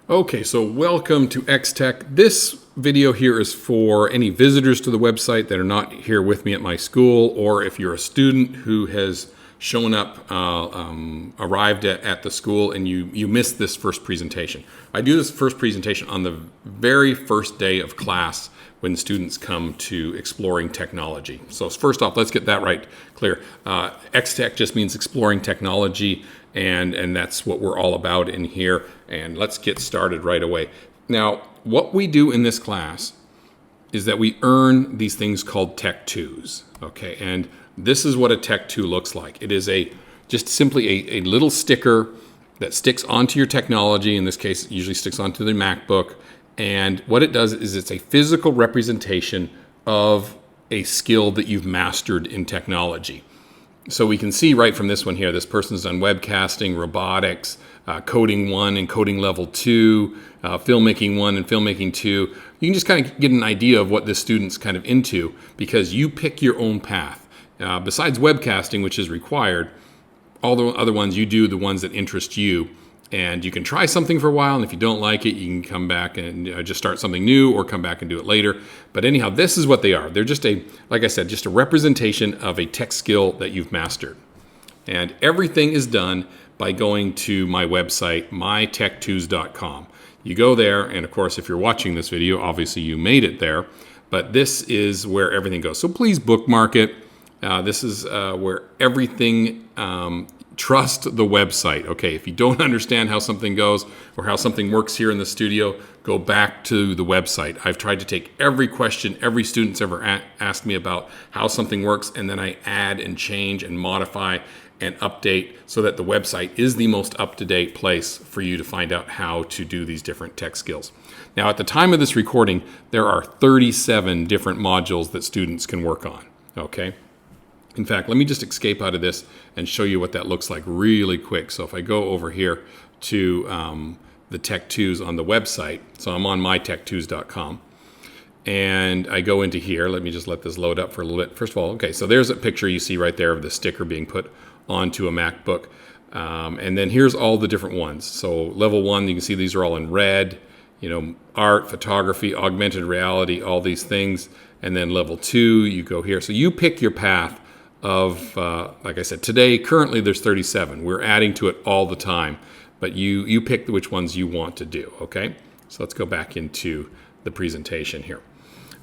Okay, so welcome to ExTech. This video here is for any visitors to the website that are not here with me at my school, or if you're a student who has shown up, arrived at the school and you missed this first presentation. I do this first presentation on the very first day of class when students come to exploring technology. So first off, let's get that right clear. ExTech just means exploring technology, and that's what we're all about in here. And let's get started right away. Now, what we do in this class is that we earn these things called Tech 2s, okay? And this is what a Tech 2 looks like. It is just simply a little sticker that sticks onto your technology. In this case, it usually sticks onto the MacBook. And what it does is it's a physical representation of a skill that you've mastered in technology. So we can see right from this one here, this person's done webcasting, robotics, coding 1 and coding level 2, filmmaking 1 and filmmaking 2. You can just kind of get an idea of what this student's kind of into because you pick your own path. Besides webcasting, which is required, all the other ones, you do the ones that interest you. And you can try something for a while, and if you don't like it, you can come back and just start something new or come back and do it later. But anyhow, this is what they are. They're just like I said, just a representation of a tech skill that you've mastered. And everything is done by going to my website, mytech2s.com. You go there, and of course, if you're watching this video, obviously you made it there. But this is where everything goes. So please bookmark it. This is where everything... Trust the website. Okay, if you don't understand how something goes or how something works here in the studio, go back to the website. I've tried to take every question every student's ever asked me about how something works, and then I add and change and modify and update so that the website is the most up-to-date place for you to find out how to do these different tech skills. Now, at the time of this recording, there are 37 different modules that students can work on. Okay. In fact, let me just escape out of this and show you what that looks like really quick. So if I go over here to the Tech 2s on the website, so I'm on mytech2s.com, and I go into here. Let me just let this load up for a little bit. First of all, okay, so there's a picture you see right there of the sticker being put onto a MacBook. And then here's all the different ones. So level 1, you can see these are all in red, art, photography, augmented reality, all these things. And then level 2, you go here. So you pick your path of, like I said, today, currently there's 37. We're adding to it all the time, but you pick which ones you want to do, okay? So let's go back into the presentation here.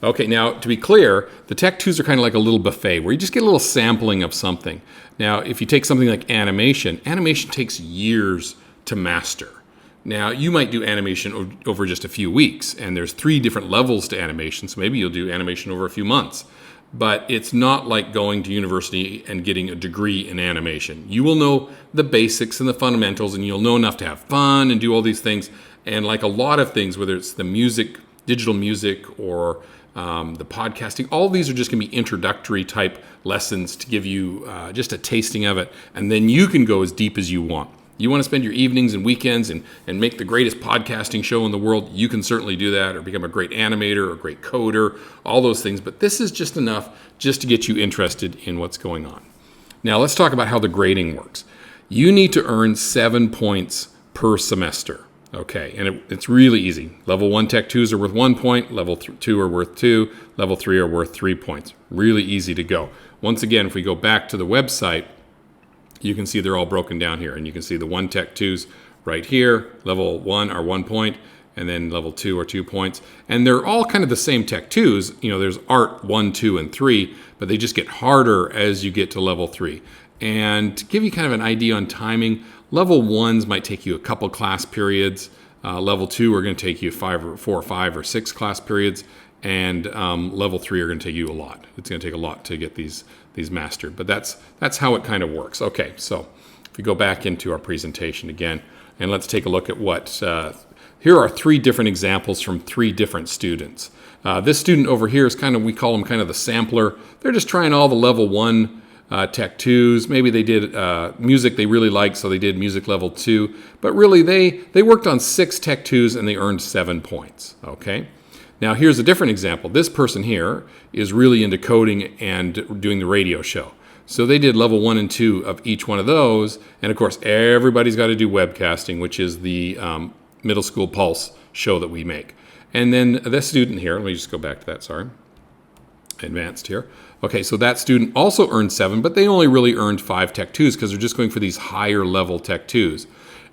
Okay, now to be clear, the Tech 2s are kind of like a little buffet where you just get a little sampling of something. Now, if you take something like animation takes years to master. Now, you might do animation over just a few weeks, and there's 3 different levels to animation, so maybe you'll do animation over a few months. But it's not like going to university and getting a degree in animation. You will know the basics and the fundamentals, and you'll know enough to have fun and do all these things. And like a lot of things, whether it's the music, digital music, or the podcasting, all of these are just going to be introductory type lessons to give you just a tasting of it, and then you can go as deep as you want. You want to spend your evenings and weekends and make the greatest podcasting show in the world, you can certainly do that, or become a great animator or a great coder, all those things. But this is just enough just to get you interested in what's going on. Now, let's talk about how the grading works. You need to earn 7 points per semester. Okay, and it's really easy. Level 1 Tech 2s are worth 1 point, level 2 are worth 2, level 3 are worth 3 points. Really easy to go. Once again, if we go back to the website, you can see they're all broken down here, and you can see the 1 Tech 2s right here. Level 1 are 1 point, and then level 2 are 2 points. And they're all kind of the same Tech 2s. There's art 1, 2, and 3, but they just get harder as you get to level 3. And to give you kind of an idea on timing, level 1s might take you a couple class periods. Level 2 are going to take you 4 or 5 or 6 class periods. And level 3 are going to take you a lot. It's going to take a lot to get these mastered. But that's how it kind of works. Okay, so if we go back into our presentation again, and let's take a look at what... here are 3 different examples from 3 different students. This student over here is we call them kind of the sampler. They're just trying all the level 1 Tech 2s. Maybe they did music they really liked, so they did music level 2. But really, they worked on 6 Tech 2s and they earned 7 points. Okay. Now, here's a different example. This person here is really into coding and doing the radio show. So they did level 1 and 2 of each one of those. And of course, everybody's got to do webcasting, which is the Middle School Pulse show that we make. And then this student here, let me just go back to that, sorry. Advanced here. Okay, so that student also earned 7, but they only really earned 5 Tech 2s because they're just going for these higher level Tech 2s.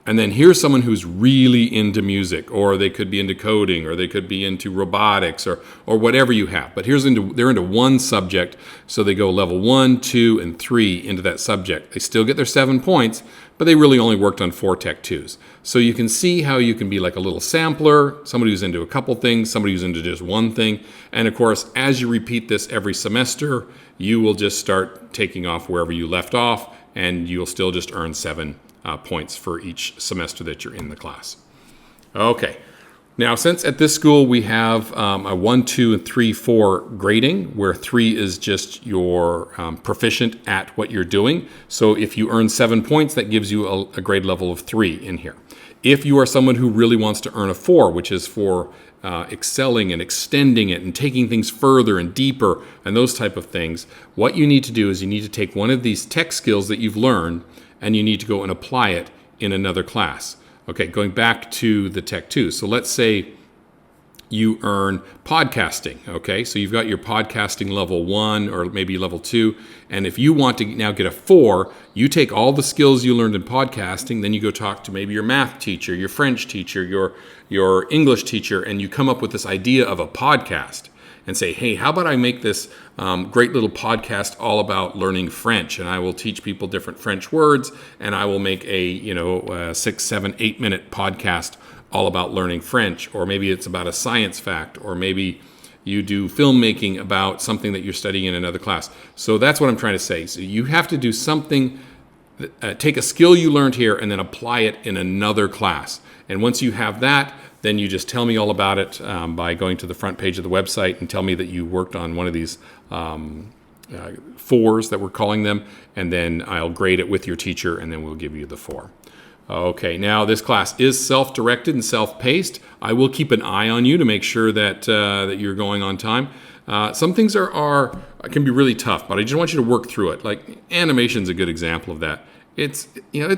And then here's someone who's really into music, or they could be into coding, or they could be into robotics, or whatever you have. But they're into one subject, so they go level 1, 2, and 3 into that subject. They still get their 7 points, but they really only worked on 4 Tech 2s. So you can see how you can be like a little sampler, somebody who's into a couple things, somebody who's into just one thing. And of course, as you repeat this every semester, you will just start taking off wherever you left off, and you'll still just earn 7 points for each semester that you're in the class. Okay. Now, since at this school we have a 1, 2, and 3, 4 grading, where 3 is just your proficient at what you're doing. So if you earn 7 points, that gives you a grade level of 3 in here. If you are someone who really wants to earn a 4, which is for excelling and extending it and taking things further and deeper and those type of things, what you need to do is you need to take one of these tech skills that you've learned and you need to go and apply it in another class. Okay, going back to the Tech 2. So let's say you earn podcasting, okay? So you've got your podcasting level 1 or maybe level 2, and if you want to now get a 4, you take all the skills you learned in podcasting, then you go talk to maybe your math teacher, your French teacher, your English teacher, and you come up with this idea of a podcast and say, hey, how about I make this great little podcast all about learning French, and I will teach people different French words, and I will make a 6, 7, 8 minute podcast all about learning French, or maybe it's about a science fact, or maybe you do filmmaking about something that you're studying in another class. So that's what I'm trying to say. So you have to do something, take a skill you learned here and then apply it in another class. And once you have that, then you just tell me all about it by going to the front page of the website and tell me that you worked on one of these 4s that we're calling them, and then I'll grade it with your teacher, and then we'll give you the 4. Okay, now this class is self-directed and self-paced. I will keep an eye on you to make sure that you're going on time. Some things can be really tough, but I just want you to work through it. Like animation's a good example of that. It's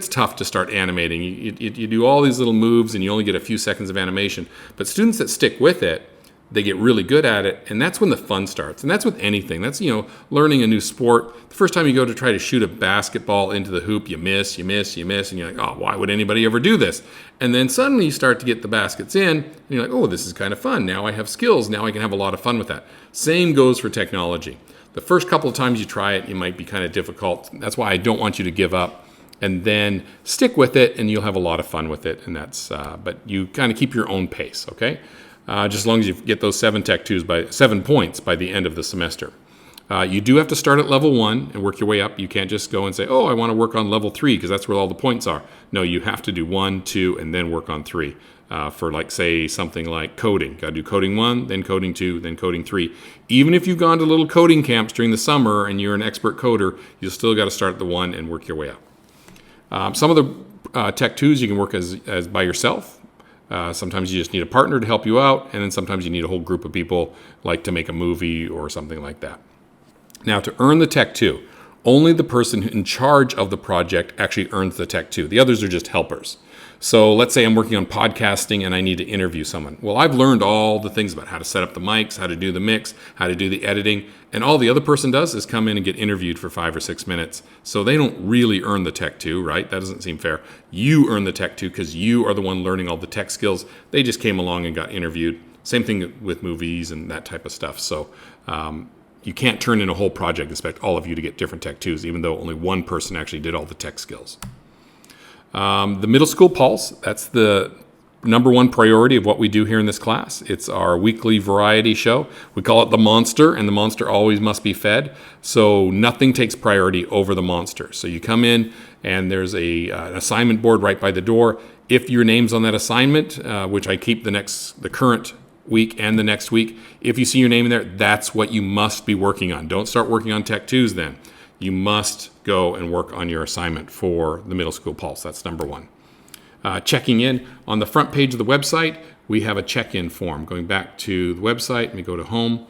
tough to start animating. You do all these little moves and you only get a few seconds of animation. But students that stick with it, they get really good at it, and that's when the fun starts. And that's with anything. That's learning a new sport. The first time you go to try to shoot a basketball into the hoop, you miss, and you're like, oh, why would anybody ever do this? And then suddenly you start to get the baskets in, and you're like, oh, this is kind of fun. Now I have skills. Now I can have a lot of fun with that. Same goes for technology. The first couple of times you try it, it might be kind of difficult. That's why I don't want you to give up. And then stick with it, and you'll have a lot of fun with it. And that's, but you kind of keep your own pace, okay? Just as long as you get those 7 Tech 2s by 7 points by the end of the semester. You do have to start at level 1 and work your way up. You can't just go and say, oh, I want to work on level 3 because that's where all the points are. No, you have to do 1, 2, and then work on 3. For like, say, something like coding. Got to do coding 1, then coding 2, then coding 3. Even if you've gone to little coding camps during the summer and you're an expert coder, you still got to start at the 1 and work your way up. Some of the Tech 2s you can work as by yourself. Sometimes you just need a partner to help you out, and then sometimes you need a whole group of people, like to make a movie or something like that. Now, to earn the Tech 2, only the person in charge of the project actually earns the Tech 2. The others are just helpers. So let's say I'm working on podcasting and I need to interview someone. Well, I've learned all the things about how to set up the mics, how to do the mix, how to do the editing, and all the other person does is come in and get interviewed for 5 or 6 minutes. So they don't really earn the Tech 2, right? That doesn't seem fair. You earn the Tech 2 because you are the one learning all the tech skills. They just came along and got interviewed. Same thing with movies and that type of stuff. So you can't turn in a whole project and expect all of you to get different Tech 2s, even though only one person actually did all the tech skills. The Middle School Pulse, that's the number one priority of what we do here in this class. It's our weekly variety show. We call it the monster, and the monster always must be fed. So nothing takes priority over the monster. So you come in, and there's an assignment board right by the door. If your name's on that assignment, which I keep the current week and the next week, if you see your name in there, that's what you must be working on. Don't start working on Tech 2s then. You must go and work on your assignment for the Middle School Pulse. That's number one. Checking in. On the front page of the website, we have a check-in form. Going back to the website, let me go to home.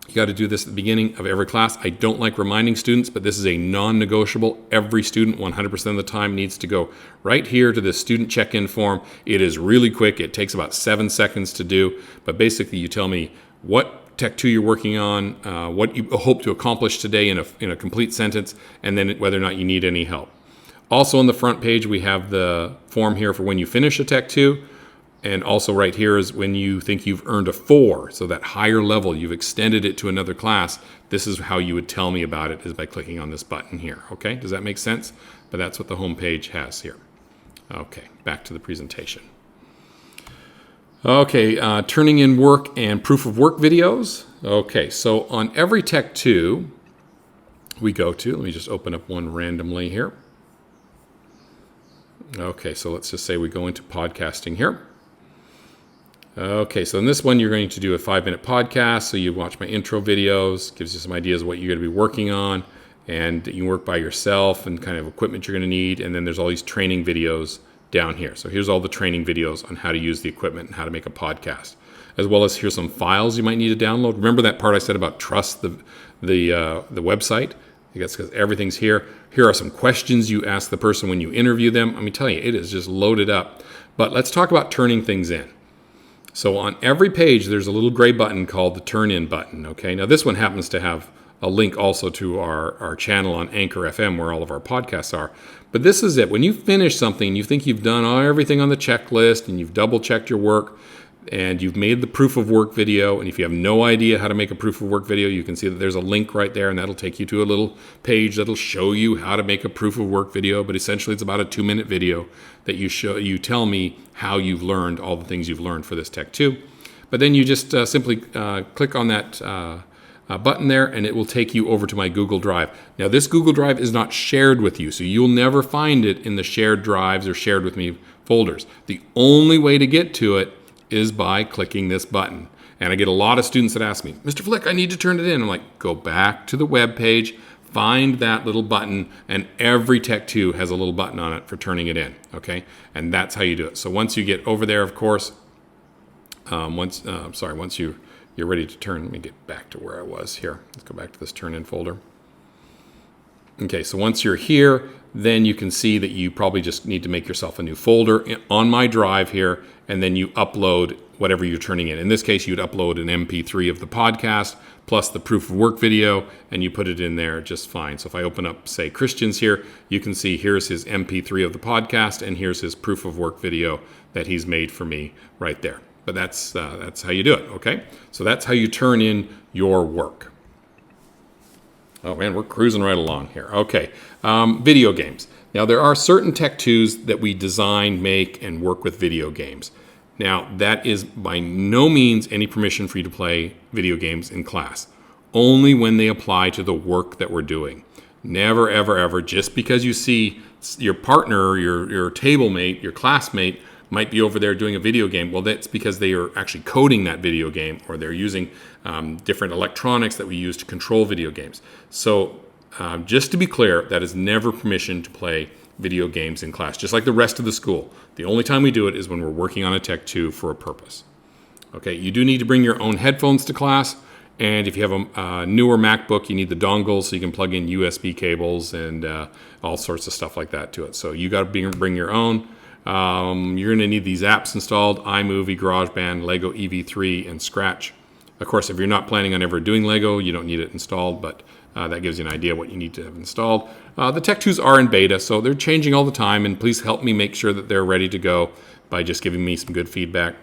You got to do this at the beginning of every class. I don't like reminding students, but this is a non-negotiable. Every student 100% of the time needs to go right here to this student check-in form. It is really quick. It takes about 7 seconds to do, but basically you tell me what Tech 2 you're working on, what you hope to accomplish today in a complete sentence, and then whether or not you need any help. Also on the front page, we have the form here for when you finish a Tech 2. And also right here is when you think you've earned a 4, so that higher level, you've extended it to another class. This is how you would tell me about it, is by clicking on this button here. Okay, does that make sense? But that's what the home page has here. Okay, back to the presentation. Okay, turning in work and proof of work videos. Okay, so on every Tech 2 we go to, let me just open up one randomly here. Okay, so let's just say we go into podcasting here. Okay, so in this one, you're going to do a 5-minute podcast. So you watch my intro videos, gives you some ideas of what you're going to be working on, and you work by yourself and kind of equipment you're going to need. And then there's all these training videos down here. So here's all the training videos on how to use the equipment and how to make a podcast, as well as here's some files you might need to download. Remember that part I said about trust the website? I guess because everything's here. Here are some questions you ask the person when you interview them. Let me tell you, it is just loaded up. But let's talk about turning things in. So on every page, there's a little gray button called the Turn In button. Okay, now this one happens to have a link also to our channel on Anchor FM where all of our podcasts are. But this is it. When you finish something, you think you've done everything on the checklist and you've double-checked your work and you've made the proof of work video. And if you have no idea how to make a proof of work video, you can see that there's a link right there and that'll take you to a little page that'll show you how to make a proof of work video. But essentially, it's about a 2-minute video that you tell me how you've learned all the things you've learned for this Tech 2. But then you just simply click on that button there and it will take you over to my Google Drive. Now this Google Drive is not shared with you, so you'll never find it in the shared drives or shared with me folders. The only way to get to it is by clicking this button. And I get a lot of students that ask me, Mr. Flick, I need to turn it in. I'm like, go back to the web page, find that little button, and every Tech 2 has a little button on it for turning it in, okay? And that's how you do it. So once you get over there, of course, once you're ready to turn, let me get back to where I was here. Let's go back to this turn in folder. Okay, so once you're here, then you can see that you probably just need to make yourself a new folder on my drive here, and then you upload whatever you're turning in. In this case, you'd upload an MP3 of the podcast plus the proof of work video, and you put it in there just fine. So if I open up, say, Christian's here, you can see here's his MP3 of the podcast, and here's his proof of work video that he's made for me right there. But that's how you do it, okay? So that's how you turn in your work. Oh man, we're cruising right along here. Okay, video games. Now there are certain Tech 2s that we design, make, and work with video games. Now that is by no means any permission for you to play video games in class. Only when they apply to the work that we're doing. Never, ever, ever, just because you see your partner, your table mate, your classmate might be over there doing a video game. Well, that's because they are actually coding that video game, or they're using different electronics that we use to control video games. So just to be clear, that is never permission to play video games in class, just like the rest of the school. The only time we do it is when we're working on a Tech 2 for a purpose. Okay, you do need to bring your own headphones to class, and if you have a newer MacBook, you need the dongles so you can plug in USB cables and all sorts of stuff like that to it. So you got to bring your own. You're going to need these apps installed: iMovie, GarageBand, Lego EV3, and Scratch. Of course, if you're not planning on ever doing Lego, you don't need it installed, but that gives you an idea what you need to have installed. The Tech 2s are in beta, so they're changing all the time, and please help me make sure that they're ready to go by just giving me some good feedback.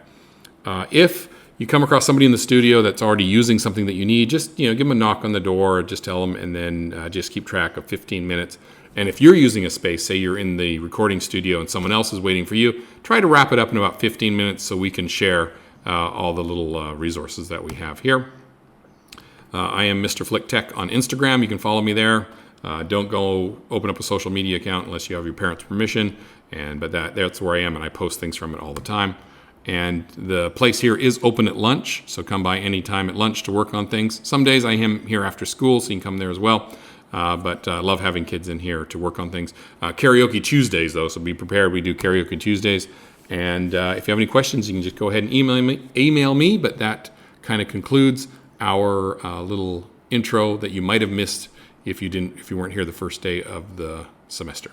If you come across somebody in the studio that's already using something that you need, just give them a knock on the door, or just tell them, and then just keep track of 15 minutes. And if you're using a space, say you're in the recording studio and someone else is waiting for you, try to wrap it up in about 15 minutes so we can share all the little resources that we have here. I am Mr. Flick Tech on Instagram. You can follow me there. Don't go open up a social media account unless you have your parents' permission. But that's where I am, and I post things from it all the time. And the place here is open at lunch, so come by any time at lunch to work on things. Some days I am here after school, so you can come there as well. But I love having kids in here to work on things. Karaoke Tuesdays, though, so be prepared. We do Karaoke Tuesdays. And if you have any questions, you can just go ahead and email me. But that kind of concludes our little intro that you might have missed if you weren't here the first day of the semester.